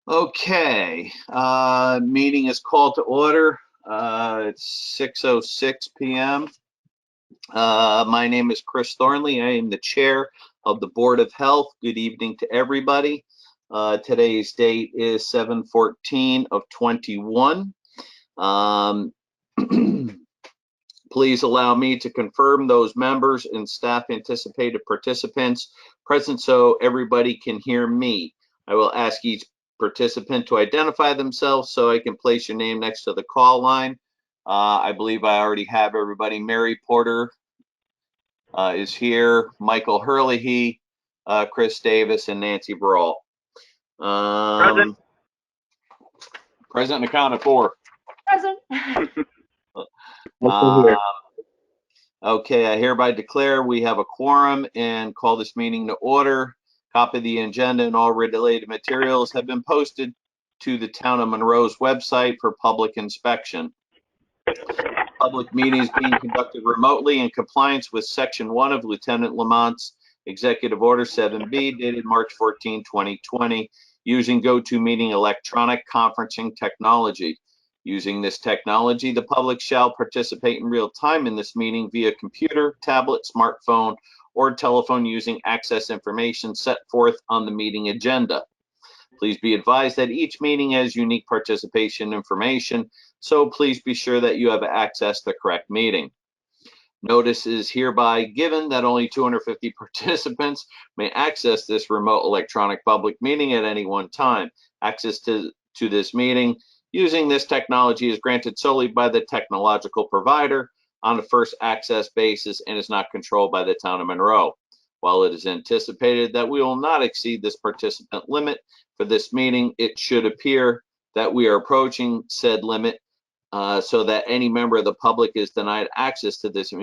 Okay, meeting is called to order. It's 6:06 p.m. My name is Chris Thornley. I am the chair of the Board of Health. Good evening to everybody. Today's date is 7/14 of 21. Please allow me to confirm those members and staff anticipated participants present so everybody can hear me. I will ask each participant to identify themselves so I can place your name next to the call line. I believe I already have everybody. Mary Porter is here, Michael Hurley, Chris Davis, and Nancy Brawl. Present. Present and accounted for. Present. Okay, I hereby declare we have a quorum and call this meeting to order. Copy of the agenda and all related materials have been posted to the Town of Monroe's website for public inspection. Public meeting is being conducted remotely in compliance with Section 1 of Lieutenant Lamont's Executive Order 7B dated March 14, 2020, using GoToMeeting electronic conferencing technology. Using this technology, the public shall participate in real time in this meeting via computer, tablet, smartphone, or telephone using access information set forth on the meeting agenda. Please be advised that each meeting has unique participation information, so please be sure that you have access to the correct meeting. Notice is hereby given that only 250 participants may access this remote electronic public meeting at any one time. Access to this meeting using this technology is granted solely by the technological provider on a first access basis and is not controlled by the Town of Monroe. While it is anticipated that we will not exceed this participant limit for this meeting, it should appear that we are approaching said limit so that any member of the public is denied access to this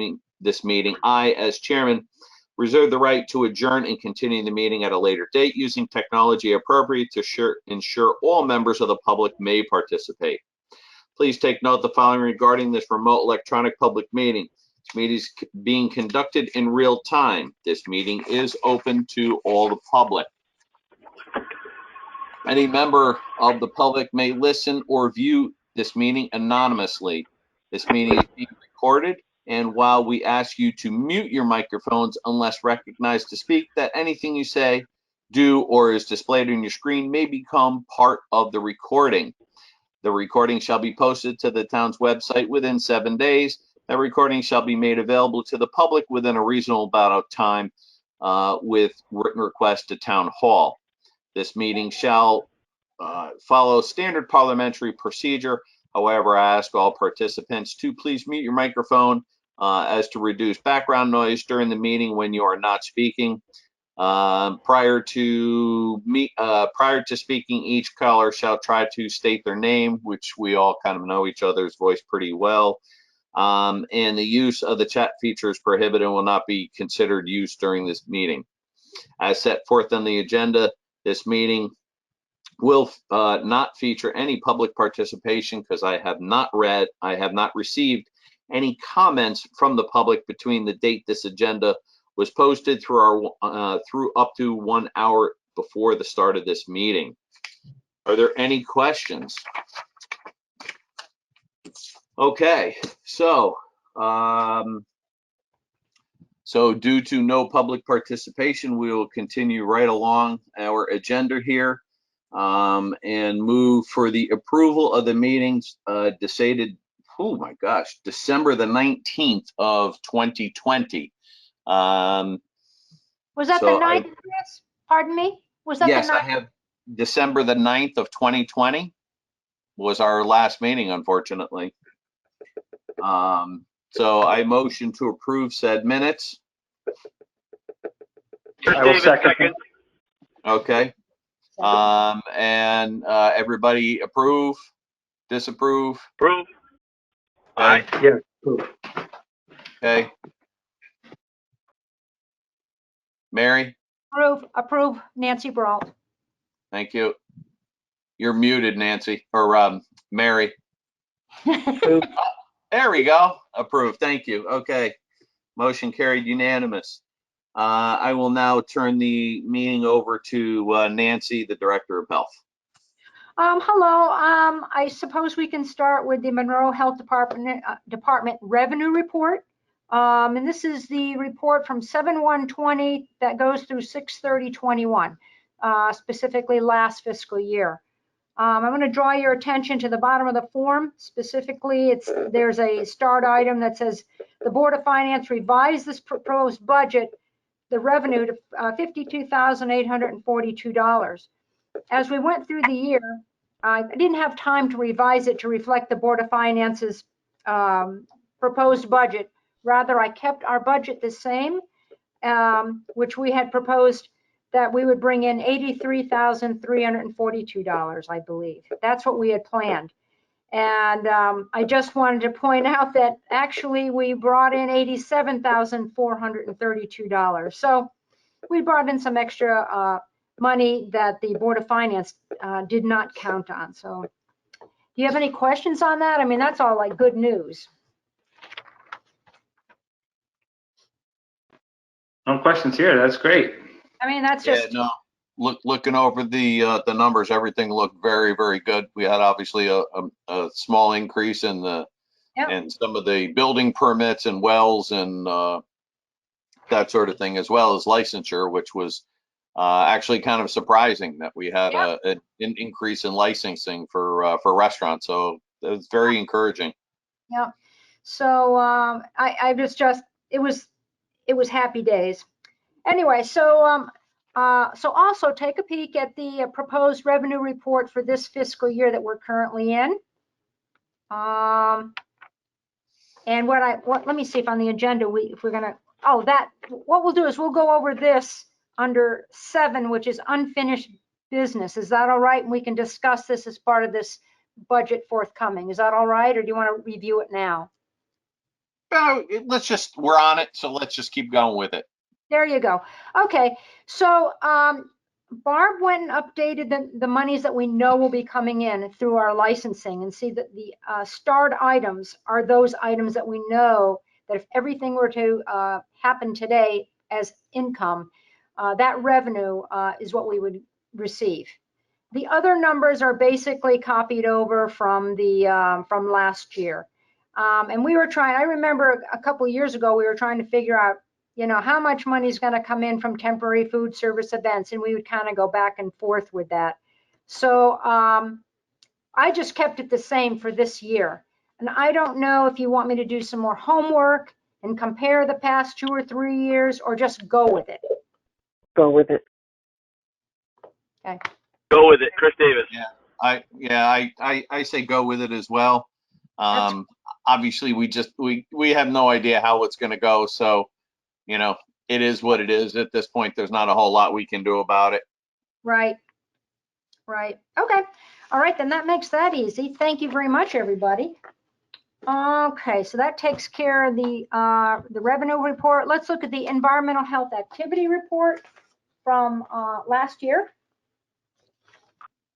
meeting. I, as chairman, reserve the right to adjourn and continue the meeting at a later date using technology appropriate to ensure all members of the public may participate. Please take note of the following regarding this remote electronic public meeting. This meeting is being conducted in real time. This meeting is open to all the public. Any member of the public may listen or view this meeting anonymously. This meeting is being recorded, and while we ask you to mute your microphones unless recognized to speak, that anything you say, do, or is displayed on your screen may become part of the recording. The recording shall be posted to the town's website within 7 days. That recording shall be made available to the public within a reasonable amount of time with written request to Town Hall. This meeting shall follow standard parliamentary procedure. However, I ask all participants to please mute your microphone as to reduce background noise during the meeting when you are not speaking. Prior to speaking, each caller shall try to state their name, which we all kind of know each other's voice pretty well. And the use of the chat feature is prohibited and will not be considered used during this meeting. As set forth on the agenda, this meeting will not feature any public participation because I have not received any comments from the public between the date this agenda was posted through up to 1 hour before the start of this meeting. Are there any questions? Okay, so due to no public participation, we will continue right along our agenda here and move for the approval of the meetings decided, oh my gosh, December the 19th of 2020. Was that the 9th, Chris? Pardon me? Was that yes, the 9th? I have December the 9th of 2020 was our last meeting, unfortunately. So I motion to approve said minutes. I will second. Okay. And everybody approve, disapprove? Approve. Okay. Aye. Yeah, approve. Okay. Mary? Approve, Nancy Brault. Thank you. You're muted, Nancy, or Mary. There we go. Approved. Thank you. Okay. Motion carried unanimous. I will now turn the meeting over to Nancy, the Director of Health. Hello. I suppose we can start with the Monroe Health Department revenue report. And this is the report from 7/1/20 that goes through 6/30/21, specifically last fiscal year. I'm going to draw your attention to the bottom of the form. Specifically, there's a start item that says the Board of Finance revised this proposed budget, the revenue, to $52,842. As we went through the year, I didn't have time to revise it to reflect the Board of Finance's proposed budget. Rather, I kept our budget the same, which we had proposed that we would bring in $83,342, I believe. That's what we had planned. And I just wanted to point out that actually we brought in $87,432. So we brought in some extra money that the Board of Finance did not count on. So do you have any questions on that? I mean, that's all like good news. No questions here. That's great. I mean, that's just. Yeah, no. Looking over the numbers, everything looked very, very good. We had obviously a small increase in and some of the building permits and wells and that sort of thing, as well as licensure, which was actually kind of surprising that we had an increase in licensing for restaurants. So it was very encouraging. Yeah. So I was just, it was happy days. Anyway, so also take a peek at the proposed revenue report for this fiscal year that we're currently in. And let me see if on the agenda if we're gonna, what we'll do is we'll go over this under 7, which is unfinished business. Is that all right? And we can discuss this as part of this budget forthcoming. Is that all right, or do you want to review it now? We're on it, so let's just keep going with it. There you go. Okay, so Barb went and updated the monies that we know will be coming in through our licensing, and see that the starred items are those items that we know that if everything were to happen today as income, that revenue is what we would receive. The other numbers are basically copied over from from last year. And we were trying, I remember a couple of years ago, we were trying to figure out, you know, how much money is going to come in from temporary food service events, and we would kind of go back and forth with that. So I just kept it the same for this year. And I don't know if you want me to do some more homework and compare the past 2 or 3 years, or just go with it. Go with it. Okay. Go with it, Chris Davis. I say go with it as well. Obviously, we have no idea how it's going to go, so you know, it is what it is at this point. There's not a whole lot we can do about it. Right. Okay. All right, then that makes that easy. Thank you very much, everybody. Okay, so that takes care of the revenue report. Let's look at the environmental health activity report from last year.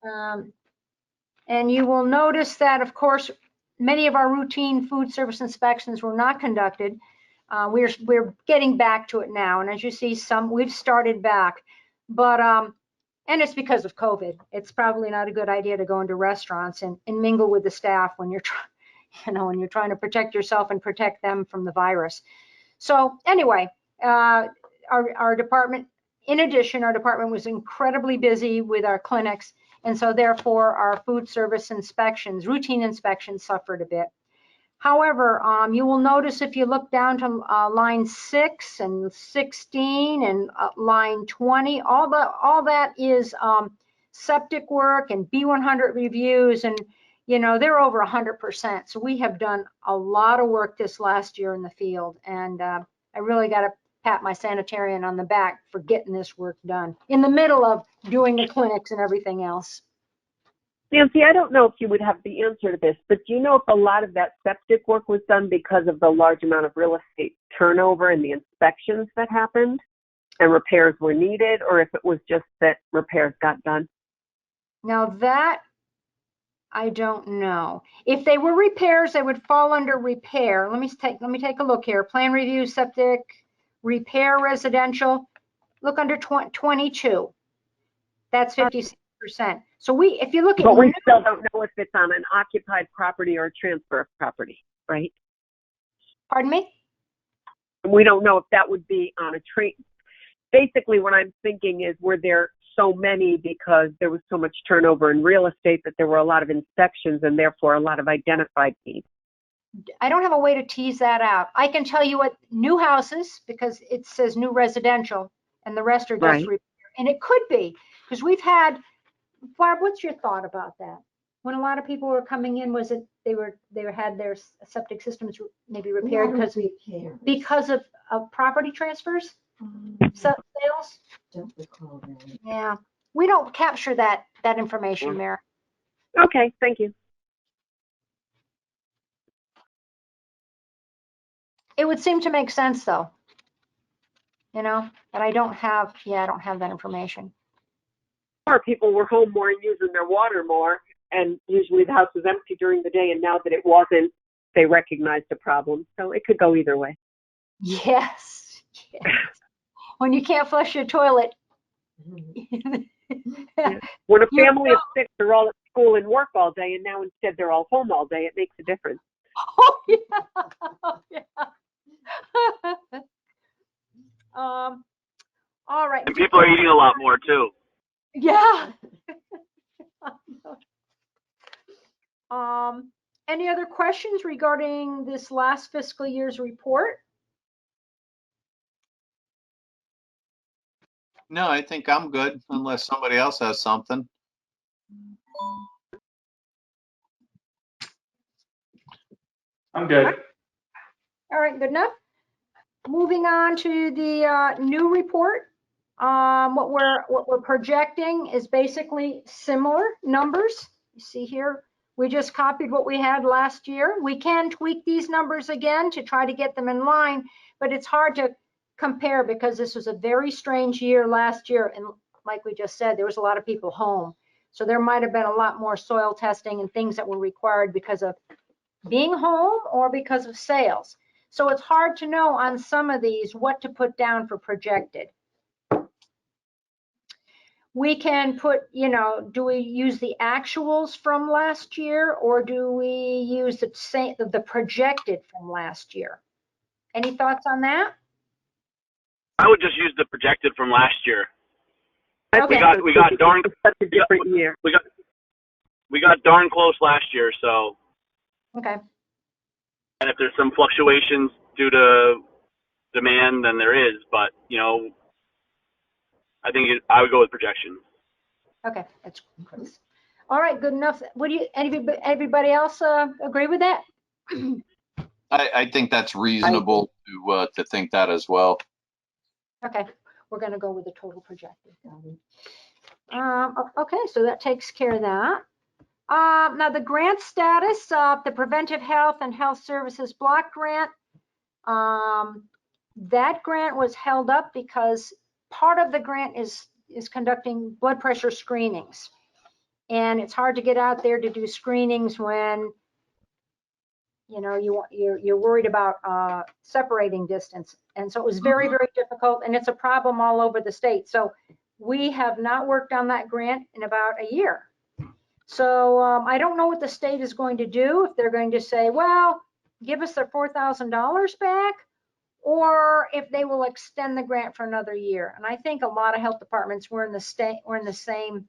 And you will notice that, of course, many of our routine food service inspections were not conducted. We're getting back to it now, and as you see, we've started back, but and it's because of COVID. It's probably not a good idea to go into restaurants and mingle with the staff when you're trying to protect yourself and protect them from the virus. So anyway, our department, in addition, our department was incredibly busy with our clinics, and so therefore our food service inspections, routine inspections, suffered a bit. However, you will notice if you look down to line 6 and 16 and line 20, all that is septic work and B100 reviews, and you know, they're over 100%. So we have done a lot of work this last year in the field, and I really got to pat my sanitarian on the back for getting this work done in the middle of doing the clinics and everything else. Nancy, I don't know if you would have the answer to this, but do you know if a lot of that septic work was done because of the large amount of real estate turnover and the inspections that happened and repairs were needed, or if it was just that repairs got done? Now that I don't know. If they were repairs, they would fall under repair. Let me take a look here. Plan review, septic, repair, residential. Look under 22. That's 50. 100%. So if you look at, But we still don't know if it's on an occupied property or a transfer of property, right? pardon me? We don't know if that would be on a train. Basically, what I'm thinking is, were there so many because there was so much turnover in real estate that there were a lot of inspections and therefore a lot of identified needs? I don't have a way to tease that out. I can tell you what new houses, because it says new residential and the rest are just Right. repair. And it could be, because we've had, Barb, what's your thought about that? When a lot of people were coming in, was it they had their septic systems maybe repaired because of property transfers? Sales? Don't recall that. Yeah. We don't capture that information, Mary. Okay, thank you. It would seem to make sense though. You know, but I don't have that information. Or people were home more and using their water more, and usually the house was empty during the day, and now that it wasn't, they recognized the problem. So it could go either way. Yes. When you can't flush your toilet. Yeah. When a family of 6 are all at school and work all day, and now instead they're all home all day, it makes a difference. Oh, yeah. Oh, yeah. All right. And people are eating a lot more too. Yeah. Any other questions regarding this last fiscal year's report? No, I think I'm good unless somebody else has something. I'm good. All right, good enough. Moving on to the new report. What we're projecting is basically similar numbers. You see here, we just copied what we had last year. We can tweak these numbers again to try to get them in line, but it's hard to compare because this was a very strange year last year. And like we just said, there was a lot of people home. So there might have been a lot more soil testing and things that were required because of being home or because of sales. So it's hard to know on some of these what to put down for projected. We can put, you know, do we use the actuals from last year or do we use the projected from last year? Any thoughts on that? I would just use the projected from last year. Okay. We got darn such a different year. We got darn close last year, so. Okay. And if there's some fluctuations due to demand, then there is. But you know, I think I would go with projection. Okay, that's good. All right, good enough. What do you? Everybody else agree with that? I think that's reasonable to think that as well. Okay, we're going to go with the total projected. Okay, so that takes care of that. Now the grant status, the Preventive Health and Health Services Block Grant, that grant was held up because part of the grant is conducting blood pressure screenings. And it's hard to get out there to do screenings when, you know, you're worried about separating distance. And so it was very, very difficult, and it's a problem all over the state. So we have not worked on that grant in about a year. So I don't know what the state is going to do, if they're going to say, well, give us their $4,000 back, or if they will extend the grant for another year. And I think a lot of health departments were in the same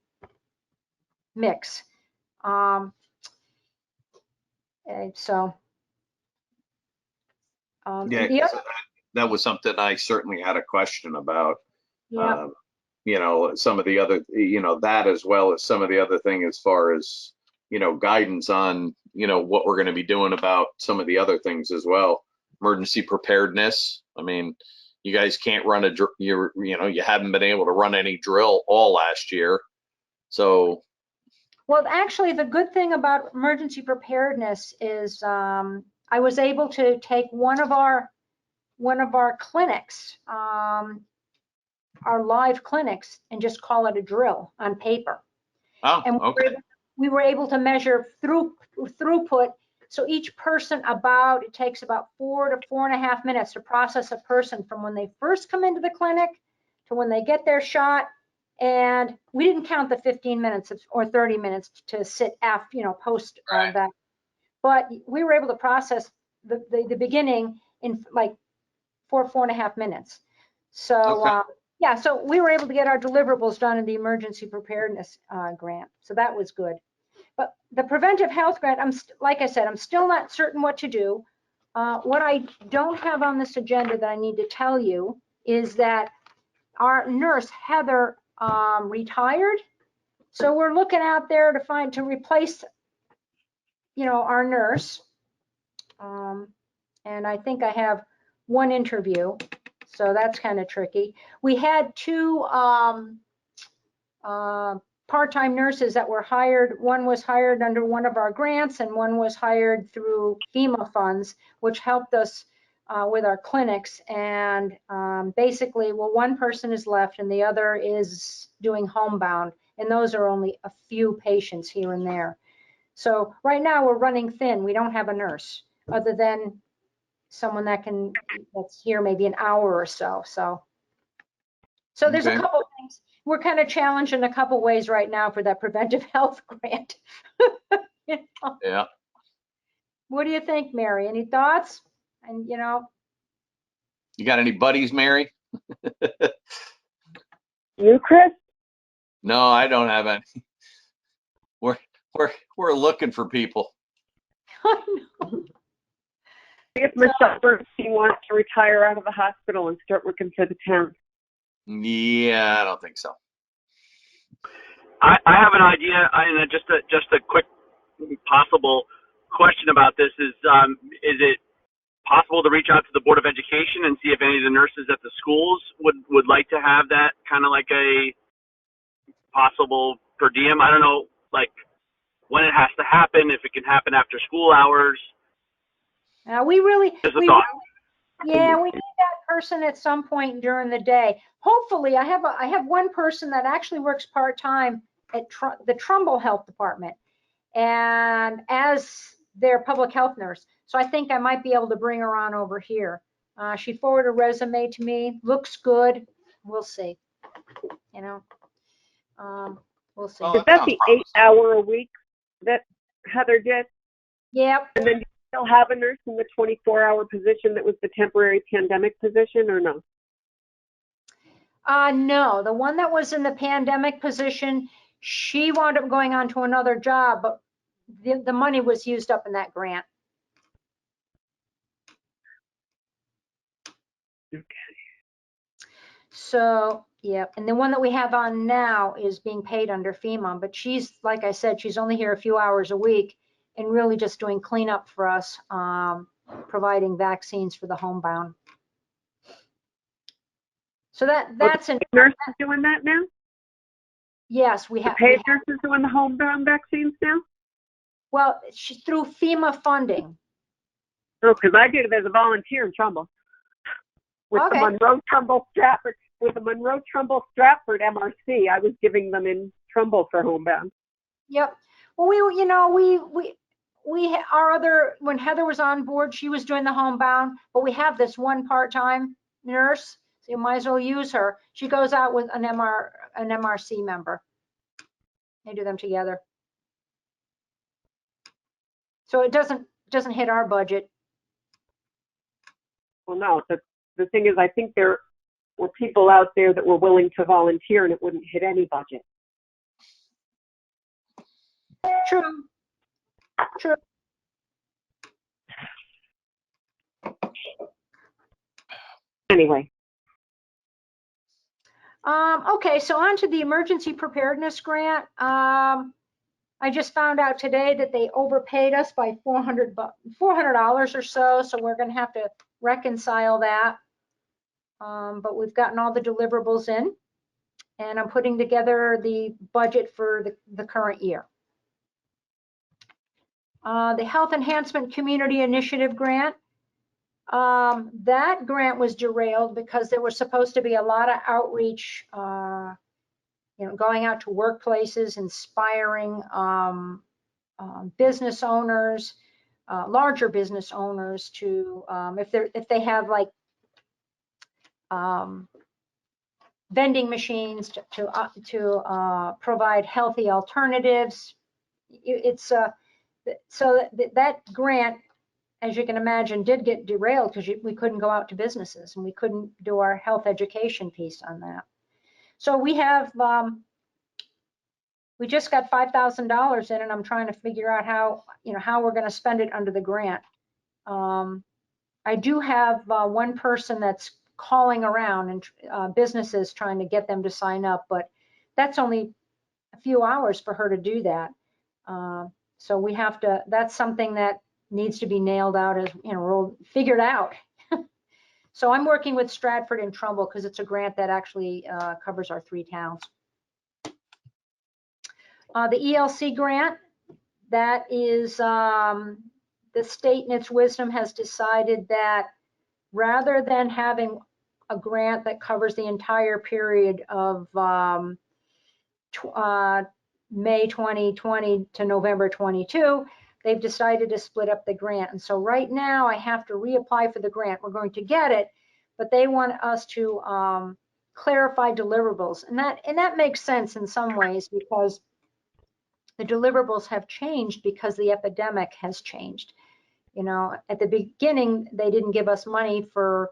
mix. Yeah, that was something I certainly had a question about. Yeah. You know, some of the other, you know, that as well as some of the other thing as far as, you know, guidance on, you know, what we're going to be doing about some of the other things as well. Emergency preparedness. I mean, you guys can't run you haven't been able to run any drill all last year. So. Well, actually, the good thing about emergency preparedness is I was able to take one of our clinics, our live clinics, and just call it a drill on paper. Oh, and okay. We were able to measure throughput. So each person it takes about 4 to 4.5 minutes to process a person from when they first come into the clinic to when they get their shot And we didn't count the 15 minutes or 30 minutes to sit after, post Right. that. But we were able to process the beginning in like 4.5 minutes. So Okay. yeah, so we were able to get our deliverables done in the emergency preparedness grant. So that was good. But the preventive health grant, like I said, I'm still not certain what to do. What I don't have on this agenda that I need to tell you is that our nurse, Heather, retired. So we're looking out there to replace, our nurse. And I think I have one interview. So that's kind of tricky. We had two part-time nurses that were hired. One was hired under one of our grants and one was hired through FEMA funds, which helped us with our clinics. And basically, well, one person is left and the other is doing homebound. And those are only a few patients here and there. So right now we're running thin. We don't have a nurse other than someone that's here maybe an hour or so. So there's a Okay. couple of things. We're kind of challenged in a couple of ways right now for that preventive health grant. Yeah. What do you think, Mary? Any thoughts? And You got any buddies, Mary? You, Chris? No, I don't have any. We're looking for people. I know. If Michelle Bernstein wants to retire out of the hospital and start working for the town. Yeah, I don't think so. I have an idea, and just a quick possible question about this is it possible to reach out to the Board of Education and see if any of the nurses at the schools would like to have that kind of like a possible per diem? I don't know, like when it has to happen, if it can happen after school hours. We really, Just a thought. yeah, we need that person at some point during the day. Hopefully, I have one person that actually works part-time at the Trumbull Health Department and as their public health nurse. So I think I might be able to bring her on over here. She forwarded a resume to me. Looks good. We'll see. We'll see. Oh, Is that the 8-hour a week that Heather did? Yep. And then you still have a nurse in the 24-hour position that was the temporary pandemic position, or no? No, the one that was in the pandemic position, she wound up going on to another job, but the money was used up in that grant. Okay. So, yeah, and the one that we have on now is being paid under FEMA, but she's, like I said, she's only here a few hours a week and really just doing cleanup for us, providing vaccines for the homebound. So that's an Nurses doing that now? yes, we have. Paid nurses doing the homebound vaccines now? Well, she's through FEMA funding. Oh, because I did it as a volunteer in Trumbull with Okay. the Monroe Trumbull Stratford Stratford MRC. I was giving them in Trumbull for homebound. Yep. Well, when Heather was on board, she was doing the homebound, but we have this one part-time nurse, so you might as well use her. She goes out with an MRC member. They do them together. So it doesn't hit our budget. Well, no, the thing is, I think there were people out there that were willing to volunteer and it wouldn't hit any budget. True. True. Anyway. Okay, so on to the emergency preparedness grant. I just found out today that they overpaid us by $400 or so, so we're going to have to reconcile that. But we've gotten all the deliverables in, and I'm putting together the budget for the current year. The Health Enhancement Community Initiative grant. That grant was derailed because there was supposed to be a lot of outreach, going out to workplaces, inspiring business owners, larger business owners to, if they have like vending machines to provide healthy alternatives. It's so that grant, as you can imagine, did get derailed because we couldn't go out to businesses and we couldn't do our health education piece on that. So we have, we just got $5,000 in, and I'm trying to figure out how we're going to spend it under the grant. I do have one person that's calling around and businesses trying to get them to sign up, but that's only a few hours for her to do that. So we have to, that's something that needs to be nailed out as, figured out. So I'm working with Stratford and Trumbull because it's a grant that actually covers our 3 towns. The ELC grant, that is, the state in its wisdom has decided that rather than having a grant that covers the entire period of May 2020 to November 22, they've decided to split up the grant. And so right now I have to reapply for the grant. We're going to get it, but they want us to clarify deliverables. And that makes sense in some ways because the deliverables have changed because the epidemic has changed. At the beginning, they didn't give us money for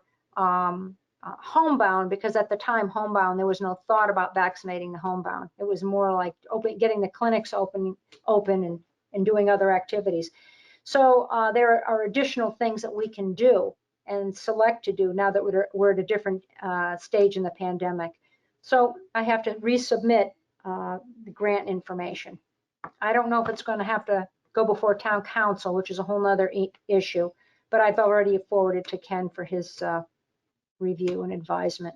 homebound because at the time, homebound, there was no thought about vaccinating the homebound. It was more like getting the clinics open and doing other activities. So there are additional things that we can do and select to do now that we're at a different stage in the pandemic. So I have to resubmit the grant information. I don't know if it's going to have to go before town council, which is a whole nother issue, but I've already forwarded to Ken for his review and advisement.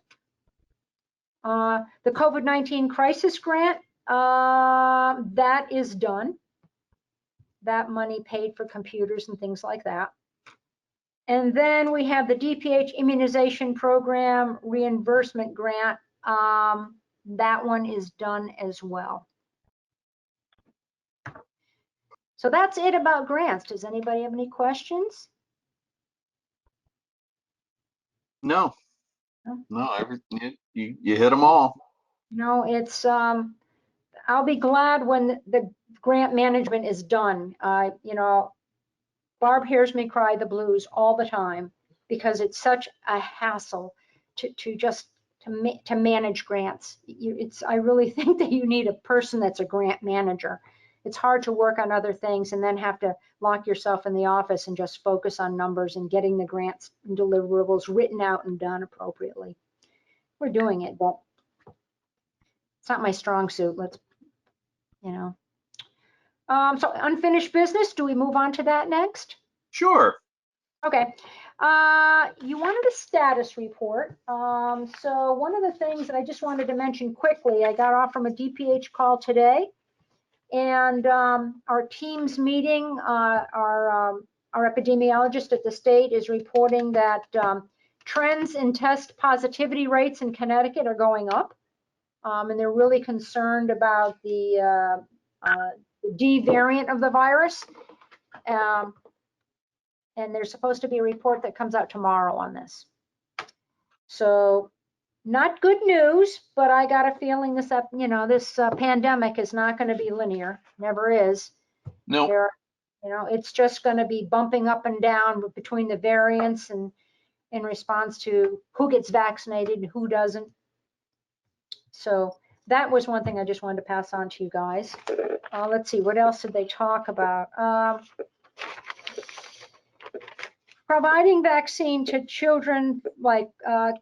The COVID-19 crisis grant, that is done. That money paid for computers and things like that. And then we have the DPH immunization program reimbursement grant. That one is done as well. So that's it about grants. Does anybody have any questions? No, you hit them all. No, it's, I'll be glad when the grant management is done. Barb hears me cry the blues all the time because it's such a hassle to manage grants. I really think that you need a person that's a grant manager. It's hard to work on other things and then have to lock yourself in the office and just focus on numbers and getting the grants and deliverables written out and done appropriately. We're doing it, but it's not my strong suit. So unfinished business, do we move on to that next? Sure. Okay. You wanted a status report. So one of the things that I just wanted to mention quickly, I got off from a DPH call today. And our team's meeting, our epidemiologist at the state is reporting that trends in test positivity rates in Connecticut are going up. And they're really concerned about the D variant of the virus. And there's supposed to be a report that comes out tomorrow on this. So not good news, but I got a feeling this pandemic is not going to be linear. Never is. No. It's just going to be bumping up and down between the variants and in response to who gets vaccinated and who doesn't. So that was one thing I just wanted to pass on to you guys. Let's see, what else did they talk about? Providing vaccine to children like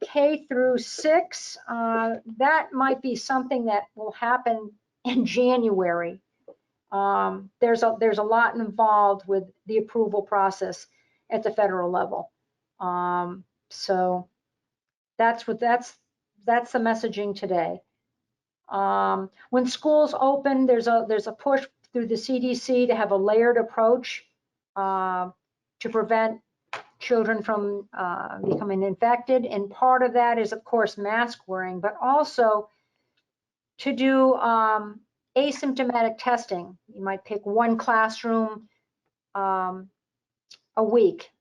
K through 6, that might be something that will happen in January. There's a lot involved with the approval process at the federal level. So that's the messaging today. When schools open, there's a push through the CDC to have a layered approach to prevent children from becoming infected. And part of that is, of course, mask wearing, but also to do asymptomatic testing. You might pick one classroom a week,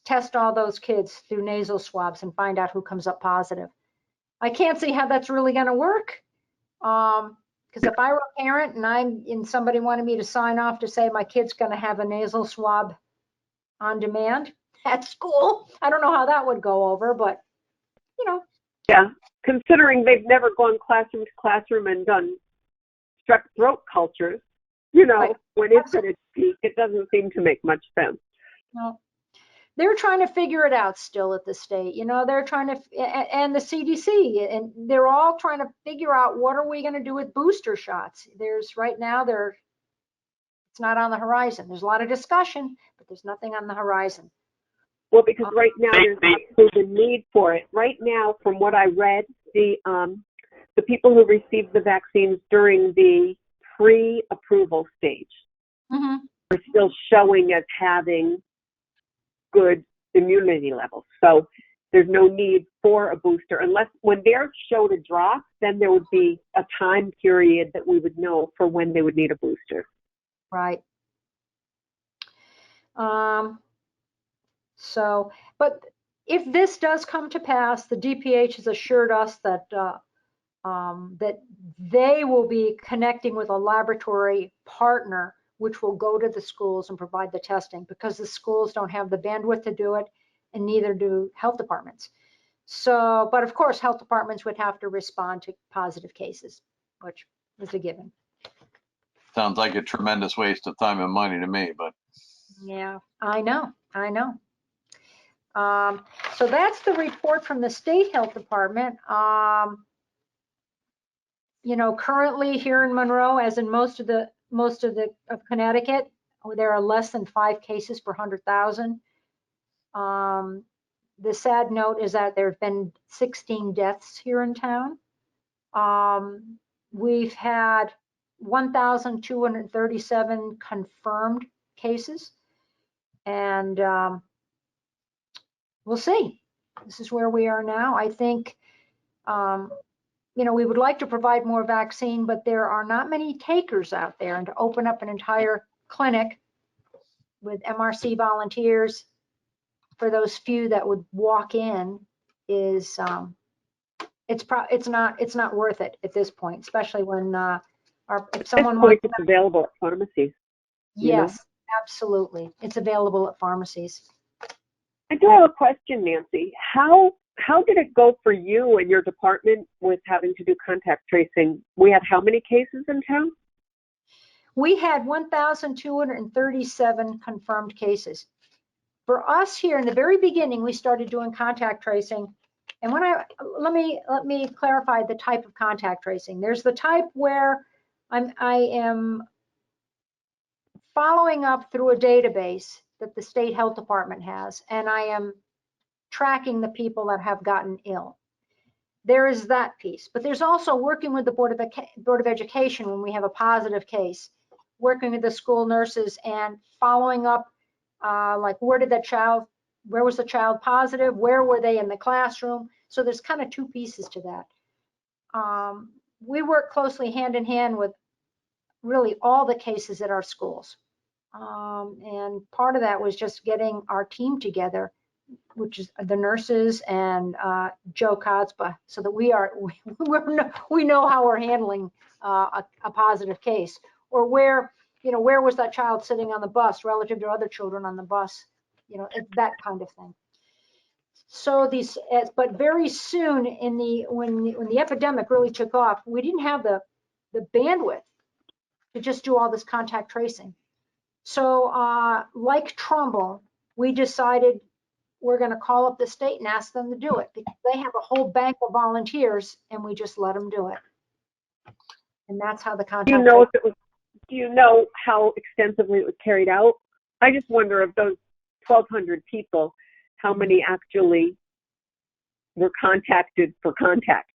test all those kids through nasal swabs and find out who comes up positive. I can't see how that's really going to work. Because if I were a parent and somebody wanted me to sign off to say my kid's going to have a nasal swab on demand at school, I don't know how that would go over, but you know. Yeah, considering they've never gone classroom to classroom and done strep throat cultures, you know, Right. when it's at its peak, it doesn't seem to make much sense. No. They're trying to figure it out still at the state. You know, they're trying to, and the CDC, and they're all trying to figure out what are we going to do with booster shots. Right now, it's not on the horizon. There's a lot of discussion, but there's nothing on the horizon. Well, because right now there's absolutely the need for it. Right now, from what I read, the people who received the vaccines during the pre-approval stage are still showing as having good immunity levels. So there's no need for a booster unless when theirs showed a drop, then there would be a time period that we would know for when they would need a booster. Right. So, but if this does come to pass, the DPH has assured us that that they will be connecting with a laboratory partner, which will go to the schools and provide the testing, because the schools don't have the bandwidth to do it, and neither do health departments. So, but of course, health departments would have to respond to positive cases, which is a given. Sounds like a tremendous waste of time and money to me, but. Yeah, I know. So that's the report from the state health department. You know, currently here in Monroe, as in most of Connecticut, there are less than 5 cases per 100,000. The sad note is that there have been 16 deaths here in town. We've had 1,237 confirmed cases, and we'll see. This is where we are now. I think, you know, we would like to provide more vaccine, but there are not many takers out there, and to open up an entire clinic with MRC volunteers for those few that would walk in is it's not worth it at this point, especially when if someone at this point, it's available at pharmacies. Yes, absolutely, it's available at pharmacies. I do have a question, Nancy. How did it go for you and your department with having to do contact tracing? We had how many cases in town? We had 1,237 confirmed cases. For us here in the very beginning, we started doing contact tracing. And let me clarify the type of contact tracing. There's the type where I am following up through a database that the state health department has, and I am tracking the people that have gotten ill. There is that piece, but there's also working with the Board of Education when we have a positive case, working with the school nurses and following up, like where was the child positive? Where were they in the classroom? So there's kind of 2 pieces to that. We work closely hand in hand with really all the cases at our schools. And part of that was just getting our team together, which is the nurses and Joe Kotzba, so that we know how we're handling a positive case, or where was that child sitting on the bus relative to other children on the bus, that kind of thing. So but very soon when the epidemic really took off, we didn't have the bandwidth to just do all this contact tracing. So like Trumbull, we decided we're going to call up the state and ask them to do it, because they have a whole bank of volunteers, and we just let them do it. And that's how the contact. Do you know how extensively it was carried out? I just wonder, of those 1,200 people, how many actually were contacted for contact,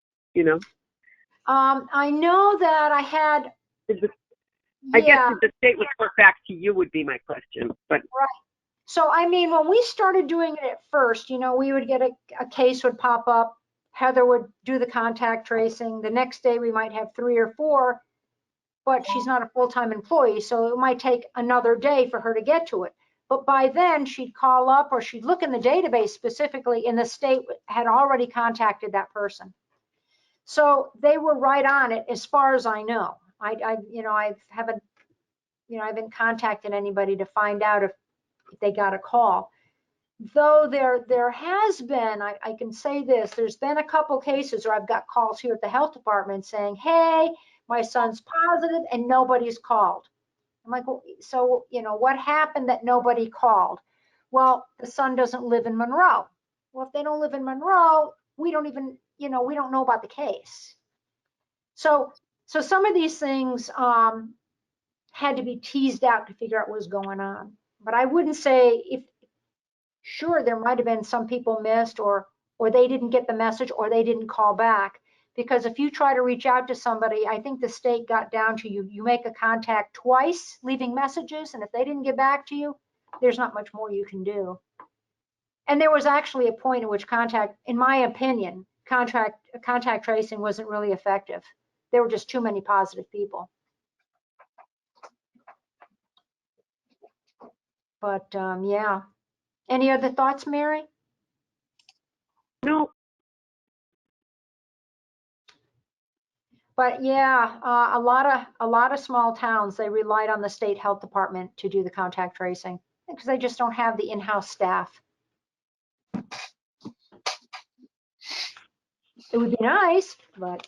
I know that I had. I guess if the state would report back to you would be my question, but. Right. So, I mean, when we started doing it at first, we would get a case would pop up. Heather would do the contact tracing. The next day we might have 3 or 4, but she's not a full-time employee, so it might take another day for her to get to it. But by then she'd call up, or she'd look in the database specifically, and the state had already contacted that person. So they were right on it as far as I know. I haven't contacted anybody to find out if they got a call. Though there has been, I can say this, there's been a couple cases where I've got calls here at the health department saying, hey, my son's positive and nobody's called. I'm like, well, so, what happened that nobody called? Well, the son doesn't live in Monroe. Well, if they don't live in Monroe, we don't even, we don't know about the case. So some of these things had to be teased out to figure out what was going on. But I wouldn't say sure, there might have been some people missed or they didn't get the message or they didn't call back. Because if you try to reach out to somebody, I think the state got down to you make a contact twice, leaving messages, and if they didn't get back to you, there's not much more you can do. And there was actually a point at which in my opinion, contact tracing wasn't really effective. There were just too many positive people. But yeah. Any other thoughts, Mary? No. But yeah, a lot of small towns, they relied on the state health department to do the contact tracing because they just don't have the in-house staff. It would be nice, but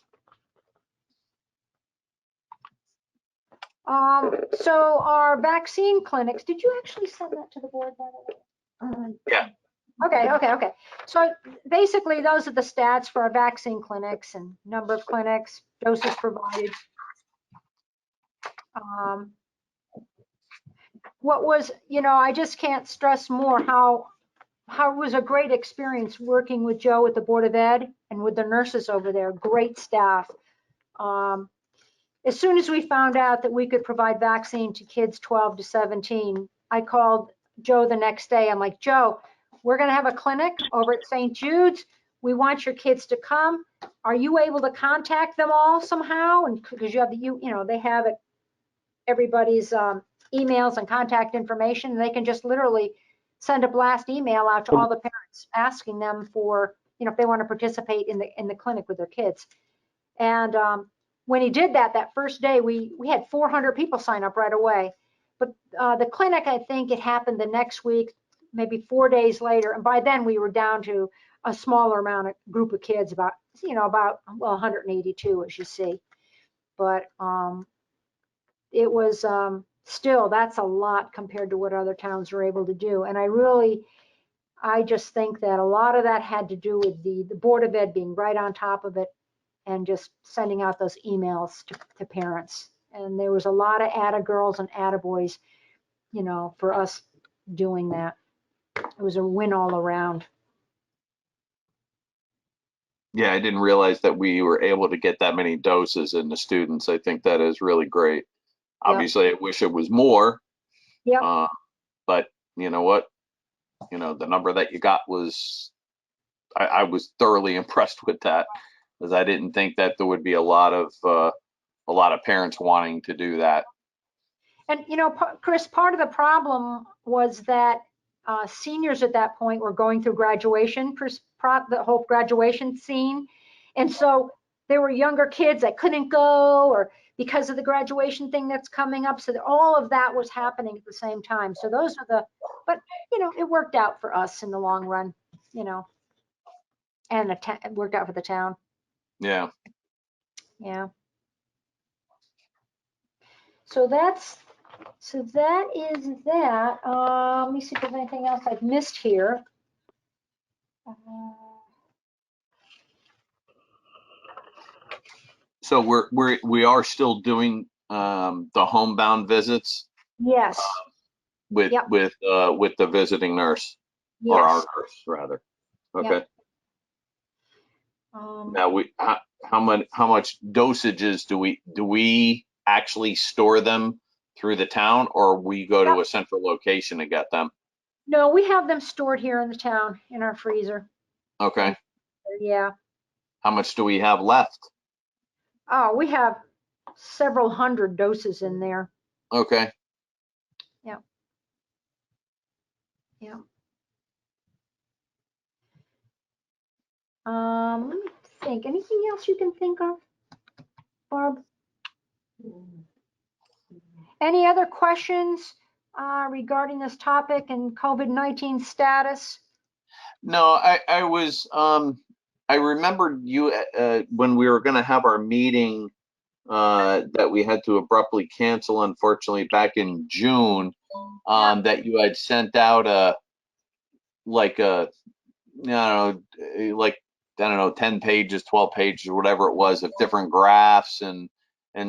so our vaccine clinics, did you actually send that to the board, by the way? Yeah. Okay. So basically, those are the stats for our vaccine clinics and number of clinics, doses provided. What was, I just can't stress more how it was a great experience working with Joe at the Board of Ed and with the nurses over there. Great staff. As soon as we found out that we could provide vaccine to kids 12 to 17, I called Joe the next day. I'm like, Joe, we're going to have a clinic over at St. Jude's. We want your kids to come. Are you able to contact them all somehow? And because you have they have everybody's emails and contact information, and they can just literally send a blast email out to all the parents asking them for, if they want to participate in the clinic with their kids. And when he did that first day, we had 400 people sign up right away. But the clinic, I think it happened the next week, maybe 4 days later. And by then we were down to a smaller group of kids, about 182, as you see. But it was still, that's a lot compared to what other towns were able to do. And I just think that a lot of that had to do with the Board of Ed being right on top of it and just sending out those emails to parents. And there was a lot of atta-girls and atta-boys, for us doing that. It was a win all around. Yeah, I didn't realize that we were able to get that many doses in the students. I think that is really great. Yep. Obviously, I wish it was more. Yep. But you know what? The number that you got was, I was thoroughly impressed with that, because I didn't think that there would be a lot of parents wanting to do that. And Chris, part of the problem was that seniors at that point were going through graduation, the whole graduation scene. And so there were younger kids that couldn't go, or because of the graduation thing that's coming up. So all of that was happening at the same time. So those are but it worked out for us in the long run, and it worked out for the town. Yeah. Yeah. So that is that. Let me see if there's anything else I've missed here. So we are still doing the homebound visits. Yes. With the visiting nurse, yes. or our nurse rather. Okay. Yep. Now how much dosages do we actually store them through the town, or we go to a central location to get them? No, we have them stored here in the town in our freezer. Okay. Yeah. How much do we have left? Oh, we have several hundred doses in there. Okay. Yeah. Yeah. Let me think. Anything else you can think of, Barb? Any other questions regarding this topic and COVID-19 status? No, I was, I remembered you when we were going to have our meeting that we had to abruptly cancel, unfortunately, back in June, that you had sent out like a, like, I don't know, 10 pages, 12 pages, or whatever it was, of different graphs and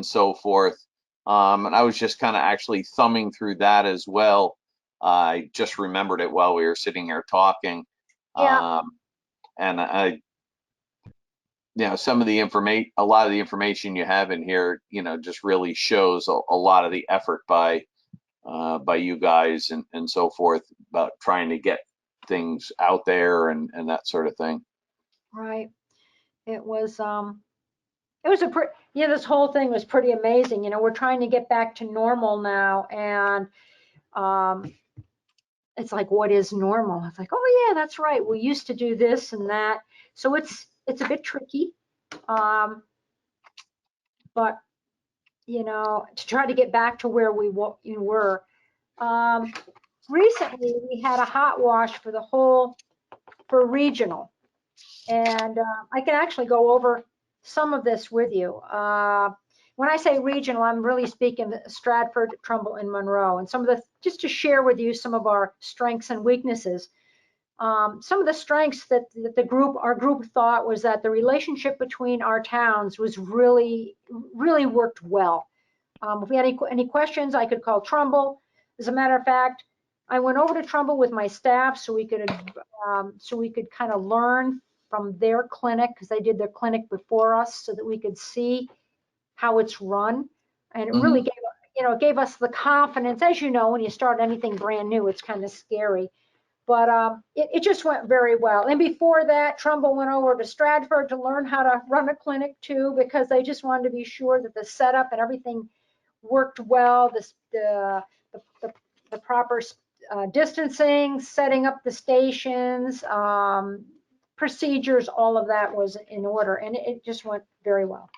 so forth. And I was just kind of actually thumbing through that as well. I just remembered it while we were sitting here talking. Yeah. And some of the a lot of the information you have in here, just really shows a lot of the effort by you guys and so forth about trying to get things out there and that sort of thing. Right. It was this whole thing was pretty amazing. We're trying to get back to normal now, and it's like, what is normal? It's like, oh yeah, that's right. We used to do this and that. So it's a bit tricky. But to try to get back to where we were. Recently, we had a hot wash for regional, and I can actually go over some of this with you. When I say regional, I'm really speaking Stratford, Trumbull, and Monroe, and just to share with you some of our strengths and weaknesses. Some of the strengths that our group thought was that the relationship between our towns was really worked well. If we had any questions, I could call Trumbull. As a matter of fact, I went over to Trumbull with my staff so we could kind of learn from their clinic, because they did their clinic before us, so that we could see how it's run. And it really gave us the confidence. As you know, when you start anything brand new, it's kind of scary. But it just went very well. And before that, Trumbull went over to Stratford to learn how to run a clinic too, because they just wanted to be sure that the setup and everything worked well. The proper distancing, setting up the stations, procedures, all of that was in order, and it just went very well.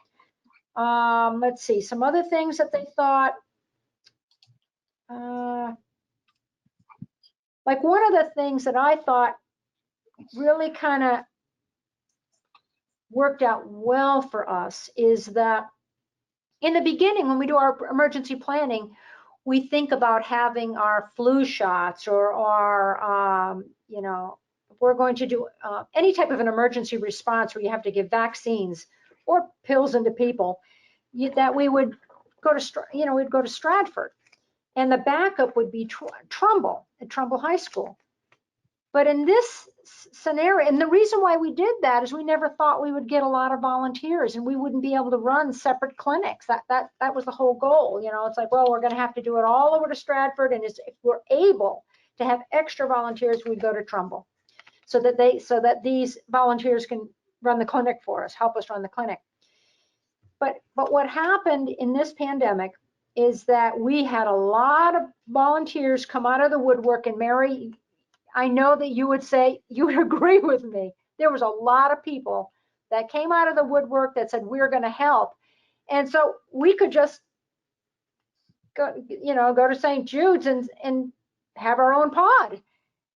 Let's see, some other things that they thought. Like one of the things that I thought really kind of worked out well for us is that in the beginning, when we do our emergency planning, we think about having our flu shots or our, if we're going to do any type of an emergency response where you have to give vaccines or pills into people, that we would go to, we'd go to Stratford. And the backup would be Trumbull, at Trumbull High School. But in this scenario, and the reason why we did that is we never thought we would get a lot of volunteers and we wouldn't be able to run separate clinics. That was the whole goal. It's like, well, we're going to have to do it all over to Stratford, and if we're able to have extra volunteers, we'd go to Trumbull, so that these volunteers can run the clinic for us, help us run the clinic. But what happened in this pandemic is that we had a lot of volunteers come out of the woodwork, and Mary, I know that you would agree with me. There was a lot of people that came out of the woodwork that said, we're going to help. And so we could just go to St. Jude's and have our own pod.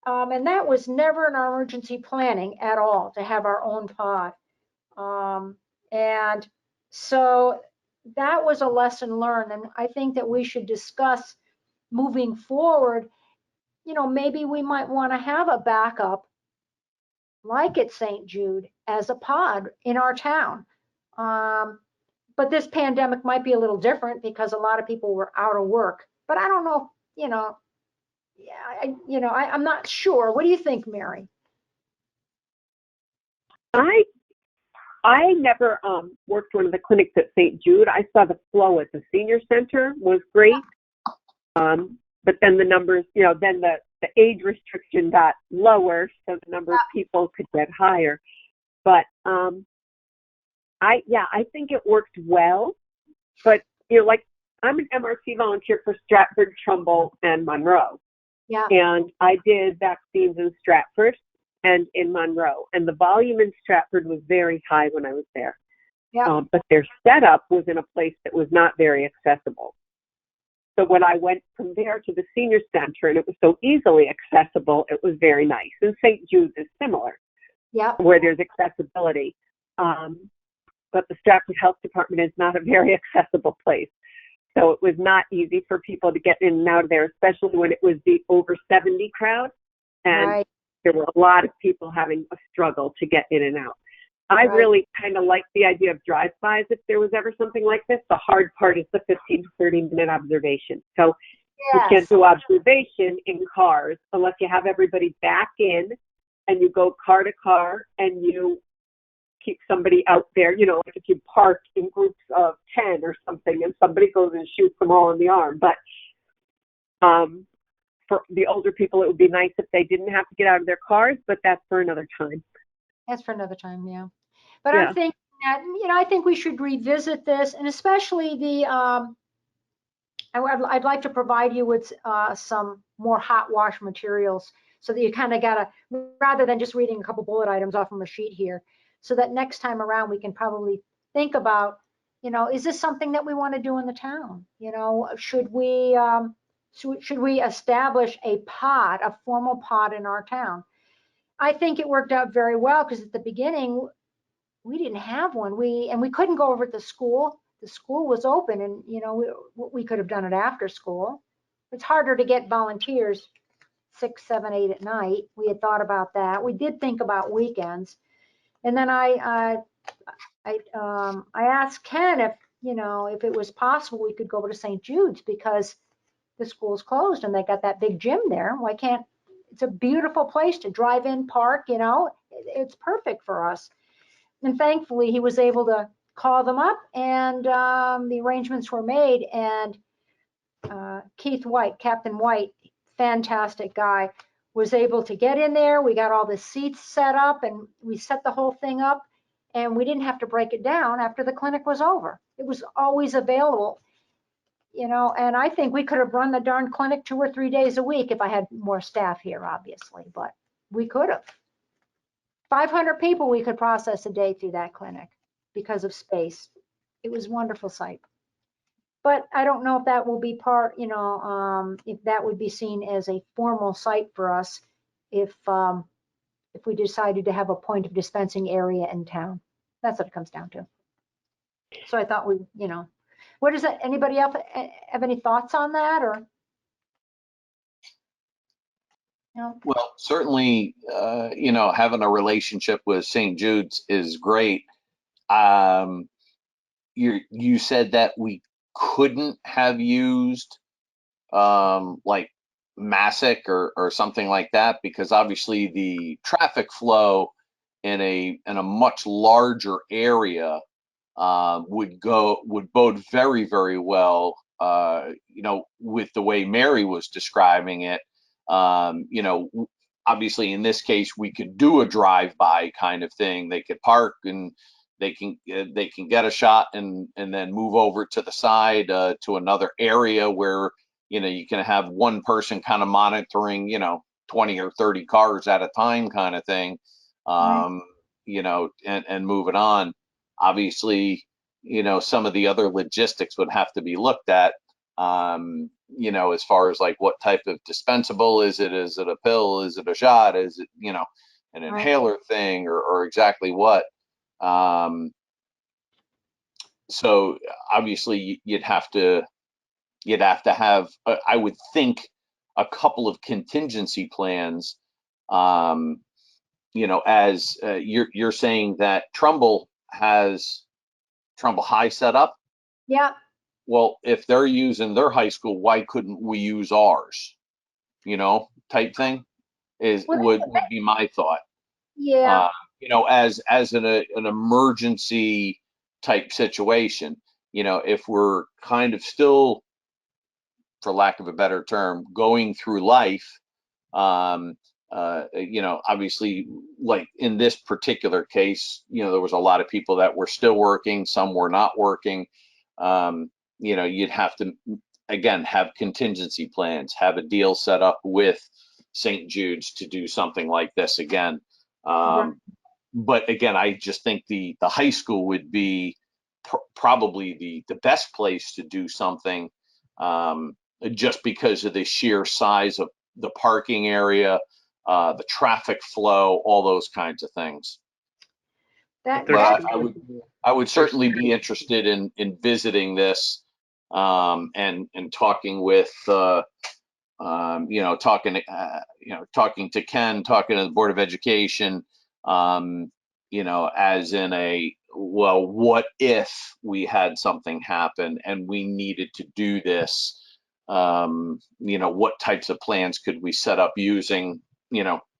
And that was never in our emergency planning at all, to have our own pod. And so that was a lesson learned. And I think that we should discuss moving forward. Maybe we might want to have a backup like at St. Jude as a pod in our town. But this pandemic might be a little different because a lot of people were out of work. But I don't know, I'm not sure. What do you think, Mary? I never worked one of the clinics at St. Jude. I saw the flow at the senior center was great. But then the numbers, then the age restriction got lower, so the number of people could get higher. But I think it worked well. But like, I'm an MRC volunteer for Stratford, Trumbull, and Monroe. Yeah. And I did vaccines in Stratford, and in Monroe. And the volume in Stratford was very high when I was there. Yeah. But their setup was in a place that was not very accessible. So when I went from there to the senior center, and it was so easily accessible, it was very nice. And St. Jude's is similar, Yeah. where there's accessibility. But the Stratford Health Department is not a very accessible place. So it was not easy for people to get in and out of there, especially when it was the over 70 crowd. And Right. there were a lot of people having a struggle to get in and out. I Right. really kind of like the idea of drive-bys if there was ever something like this. The hard part is the 15 to 30-minute observation. So you can't Yes. do observation in cars unless you have everybody back in and you go car to car and you keep somebody out there, you know, like if you park in groups of 10 or something and somebody goes and shoots them all in the arm. But for the older people, it would be nice if they didn't have to get out of their cars, but that's for another time. That's for another time, yeah. But Yeah. I think that, I think we should revisit this, and especially the, I'd like to provide you with some more hot wash materials so that you kind of got to, rather than just reading a couple bullet items off from a sheet here, so that next time around we can probably think about, is this something that we want to do in the town? Should we establish a pod, a formal pod in our town? I think it worked out very well because at the beginning we didn't have one. We couldn't go over to the school. The school was open, and we could have done it after school. It's harder to get volunteers 6, 7, 8 at night. We had thought about that. We did think about weekends, and then I asked Ken if it was possible we could go over to St. Jude's because the school's closed and they got that big gym there. Why can't? It's a beautiful place to drive in, park. It's perfect for us. And thankfully, he was able to call them up, and the arrangements were made. And Keith White, Captain White, fantastic guy, was able to get in there. We got all the seats set up, and we set the whole thing up, and we didn't have to break it down after the clinic was over. It was always available, and I think we could have run the darn clinic 2 or 3 days a week if I had more staff here, obviously, but we could have. 500 people we could process a day through that clinic because of space. It was a wonderful site. But I don't know if that will be part, if that would be seen as a formal site for us if we decided to have a point of dispensing area in town. That's what it comes down to. So I thought what is that? Anybody else have any thoughts on that or? No? Well, certainly, having a relationship with St. Jude's is great. You said that we couldn't have used like Massac or something like that because obviously the traffic flow in a much larger area would bode very, very well, with the way Mary was describing it. Obviously in this case we could do a drive-by kind of thing. They could park and they can get a shot and then move over to the side to another area where you can have one person kind of monitoring 20 or 30 cars at a time kind of thing, Right. and move it on. Obviously, some of the other logistics would have to be looked at, as far as like what type of dispensable is it? Is it a pill? Is it a shot? Is it, an inhaler thing or exactly what? So obviously you'd have to have, I would think, a couple of contingency plans, as you're saying that Trumbull has Trumbull High set up. Yeah. Well, if they're using their high school, why couldn't we use ours? Type thing would be my thought. Yeah. As an emergency type situation, if we're kind of still, for lack of a better term, going through life, obviously, like in this particular case, there was a lot of people that were still working, some were not working. You'd have to, again, have contingency plans, have a deal set up with St. Jude's to do something like this again. But again, I just think the high school would be probably the best place to do something, just because of the sheer size of the parking area, the traffic flow, all those kinds of things. That, But I would certainly be interested in visiting this, and talking with talking to Ken, talking to the Board of Education, as in well, what if we had something happen and we needed to do this? What types of plans could we set up using,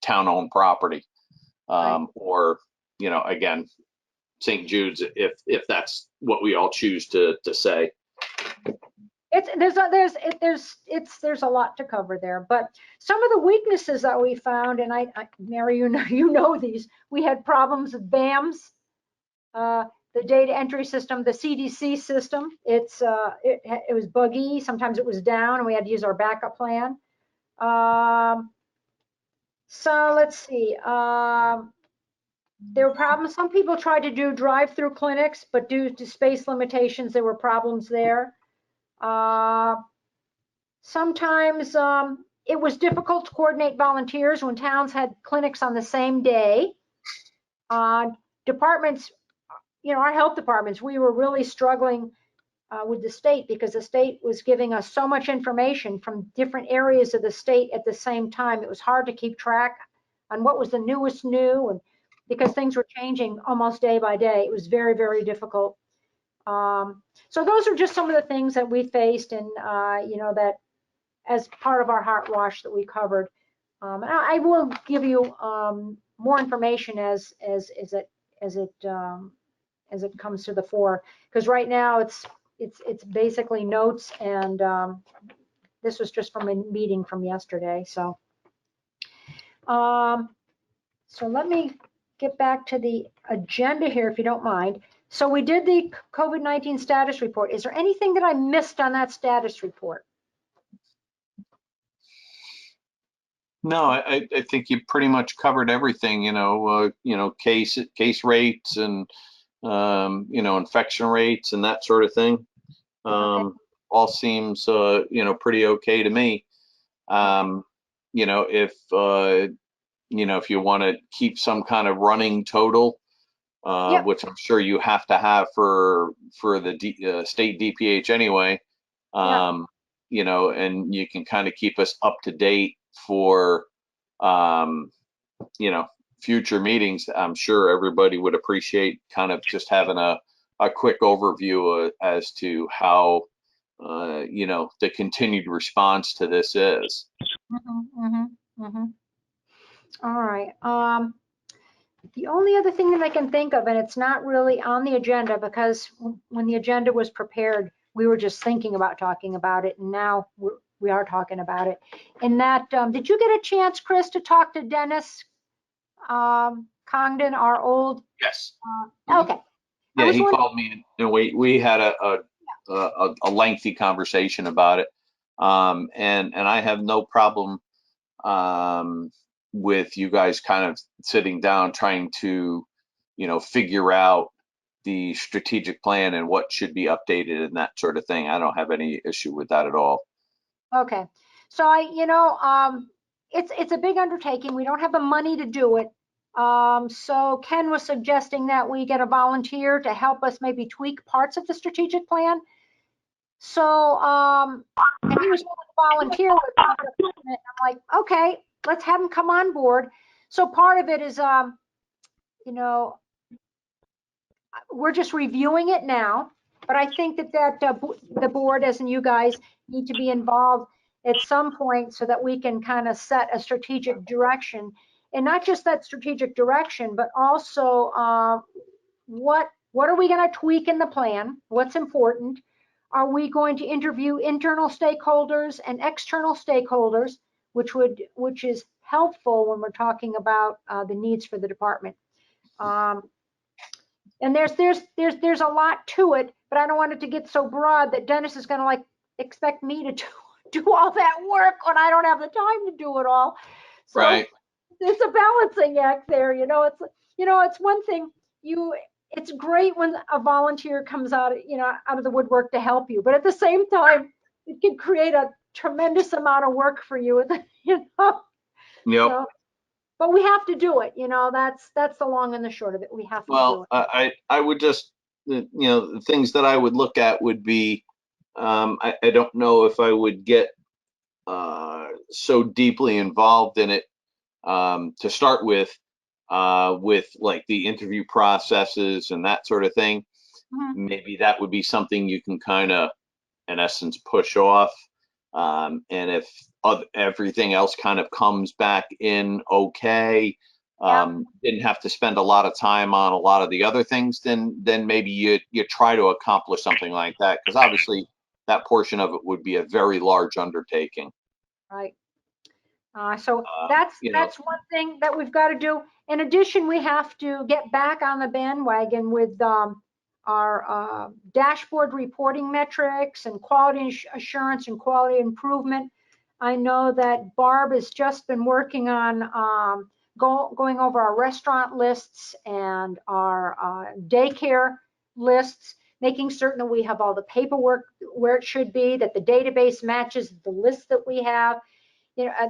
town-owned property, or, again, St. Jude's, if that's what we all choose to say. There's a lot to cover there, but some of the weaknesses that we found, and Mary, you know these. We had problems with BAMS, the data entry system, the CDC system. It was buggy. Sometimes it was down, and we had to use our backup plan. So let's see. There were problems. Some people tried to do drive-through clinics, but due to space limitations, there were problems there. Sometimes it was difficult to coordinate volunteers when towns had clinics on the same day. Departments, our health departments, we were really struggling with the state because the state was giving us so much information from different areas of the state at the same time. It was hard to keep track on what was the newest new, and because things were changing almost day by day, it was very, very difficult. So those are just some of the things that we faced, and that as part of our heart wash that we covered. I will give you more information as it comes to the fore, because right now it's basically notes, and this was just from a meeting from yesterday. So so let me get back to the agenda here, if you don't mind. So we did the COVID-19 status report. Is there anything that I missed on that status report? No, I think you pretty much covered everything. Case rates and infection rates and that sort of thing. All seems pretty okay to me. If you want to keep some kind of running total, which I'm sure you have to have for the state DPH anyway, and you can kind of keep us up to date for future meetings. I'm sure everybody would appreciate kind of just having a quick overview as to how the continued response to this is. All right. The only other thing that I can think of, and it's not really on the agenda, because when the agenda was prepared, we were just thinking about talking about it, and now we are talking about it. And that, did you get a chance, Chris, to talk to Dennis Congdon, our old? Yes. Okay. Yeah, he called me, and we had a lengthy conversation about it, and I have no problem with you guys kind of sitting down trying to figure out the strategic plan and what should be updated and that sort of thing. I don't have any issue with that at all. Okay, so it's a big undertaking. We don't have the money to do it. So Ken was suggesting that we get a volunteer to help us maybe tweak parts of the strategic plan. So, and he was willing to volunteer with me. I'm like, okay, let's have him come on board. So part of it is, we're just reviewing it now, but I think that the board, as in you guys, need to be involved at some point so that we can kind of set a strategic direction, and not just that strategic direction, but also what are we going to tweak in the plan? What's important? Are we going to interview internal stakeholders and external stakeholders, which is helpful when we're talking about the needs for the department? And there's a lot to it, but I don't want it to get so broad that Dennis is going to expect me to do all that work when I don't have the time to do it all. So, right. it's a balancing act there. It's one thing it's great when a volunteer comes out of the woodwork to help you, but at the same time, it can create a tremendous amount of work for you. Yep. So, but we have to do it. That's the long and the short of it. We have to do Well, it. I would just, the things that I would look at would be, I don't know if I would get so deeply involved in it to start with like the interview processes and that sort of thing. Mhm. Maybe that would be something you can kind of, in essence, push off. And if everything else kind of comes back in okay, Yeah. didn't have to spend a lot of time on a lot of the other things, then maybe you try to accomplish something like that, because obviously that portion of it would be a very large undertaking. Right. So Uh, that's you know, that's one thing that we've got to do. In addition, we have to get back on the bandwagon with our dashboard reporting metrics and quality assurance and quality improvement. I know that Barb has just been working on going over our restaurant lists and our daycare lists, making certain that we have all the paperwork where it should be, that the database matches the list that we have.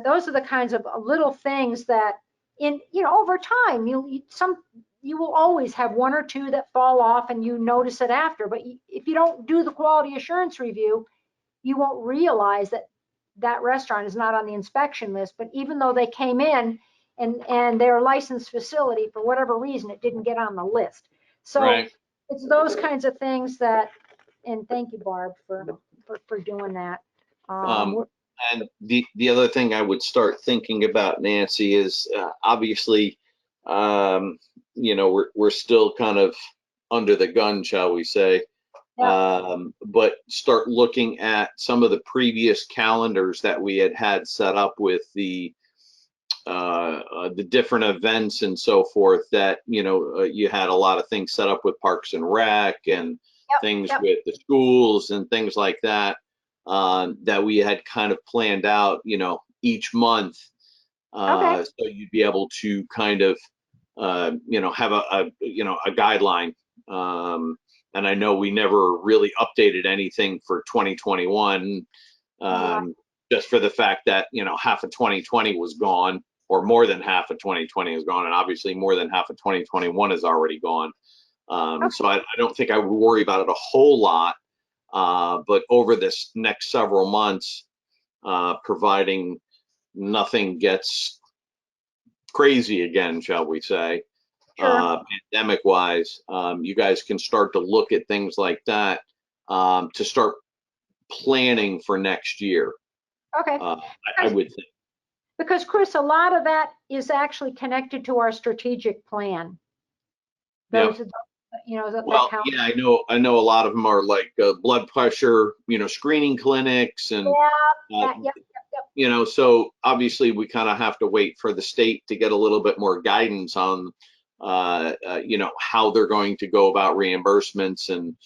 Those are the kinds of little things that over time, you will always have one or two that fall off and you notice it after. But if you don't do the quality assurance review, you won't realize that that restaurant is not on the inspection list. But even though they came in and they're a licensed facility, for whatever reason, it didn't get on the list. So right. it's those kinds of things and thank you, Barb, for doing that. Um, and the other thing I would start thinking about, Nancy, is obviously, we're still kind of under the gun, shall we say. Yeah. But start looking at some of the previous calendars that we had set up with the different events and so forth, that you had a lot of things set up with Parks and Rec and things Yep. with the schools and things like that, that we had kind of planned out each month, Okay. so you'd be able to kind of have a guideline. And I know we never really updated anything for 2021, just for the fact that half of 2020 was gone, or more than half of 2020 is gone, and obviously more than half of 2021 is already gone. So I don't think I would worry about it a whole lot. But over this next several months, providing nothing gets crazy again, shall we say, Sure. pandemic wise, you guys can start to look at things like that, to start planning for next year. Okay. I would think. Because Chris, a lot of that is actually connected to our strategic plan. Yep. Those, Well, that yeah, I know a lot of them are like blood pressure, screening clinics, and Yep. so obviously we kind of have to wait for the state to get a little bit more guidance on, how they're going to go about reimbursements and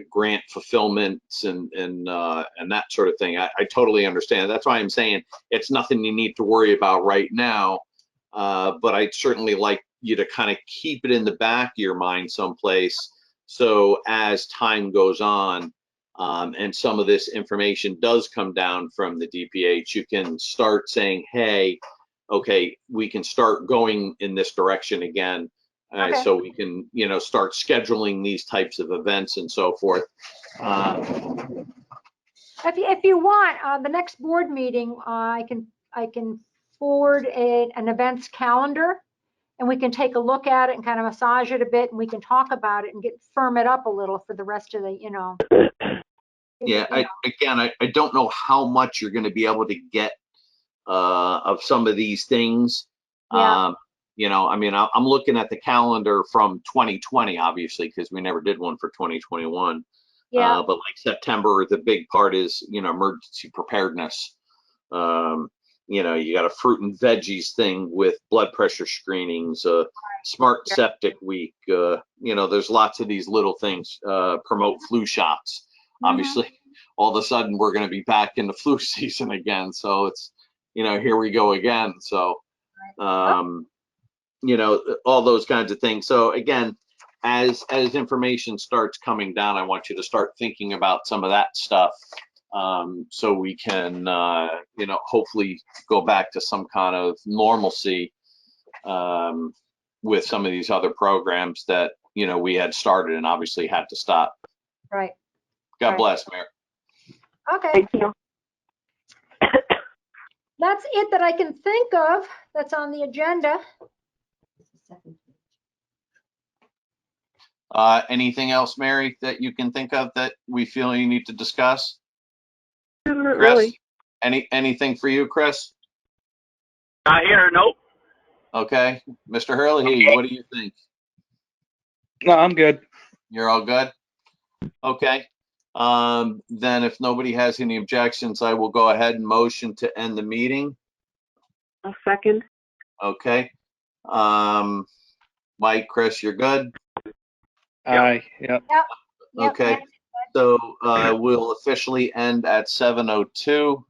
grant fulfillments and that sort of thing. I totally understand. That's why I'm saying it's nothing you need to worry about right now. But I'd certainly like you to kind of keep it in the back of your mind someplace. So as time goes on, and some of this information does come down from the DPH, you can start saying, hey, okay, we can start going in this direction again. Okay. So we can, start scheduling these types of events and so forth. If you want, the next board meeting, I can forward an events calendar, and we can take a look at it and kind of massage it a bit, and we can talk about it and firm it up a little for the rest of the. Yeah, I don't know how much you're going to be able to get of some of these things. Yeah. I mean, I'm looking at the calendar from 2020, obviously, because we never did one for 2021. Yeah. But like September, the big part is, emergency preparedness. You got a fruit and veggies thing with blood pressure screenings, smart septic week. There's lots of these little things, promote flu shots. Obviously, all of a sudden we're going to be back in the flu season again. So it's, here we go again. So you know, all those kinds of things. So again, as information starts coming down, I want you to start thinking about some of that stuff, so we can, you know, hopefully go back to some kind of normalcy with some of these other programs that, you know, we had started and obviously had to stop. Right. God Right. bless, Mayor. Okay. Thank you. That's it that I can think of that's on the agenda. Anything else, Mary, that you can think of that we feel you need to discuss? Not Chris, really. anything for you, Chris? Not here. Nope. Okay, Mr. Hurley, what do you think? No, I'm good. You're all good? Okay. Then if nobody has any objections, I will go ahead and motion to end the meeting. A second. Okay. Mike, Chris, you're good? Aye. Yep. Yep. Okay. So we'll officially end at 7:02.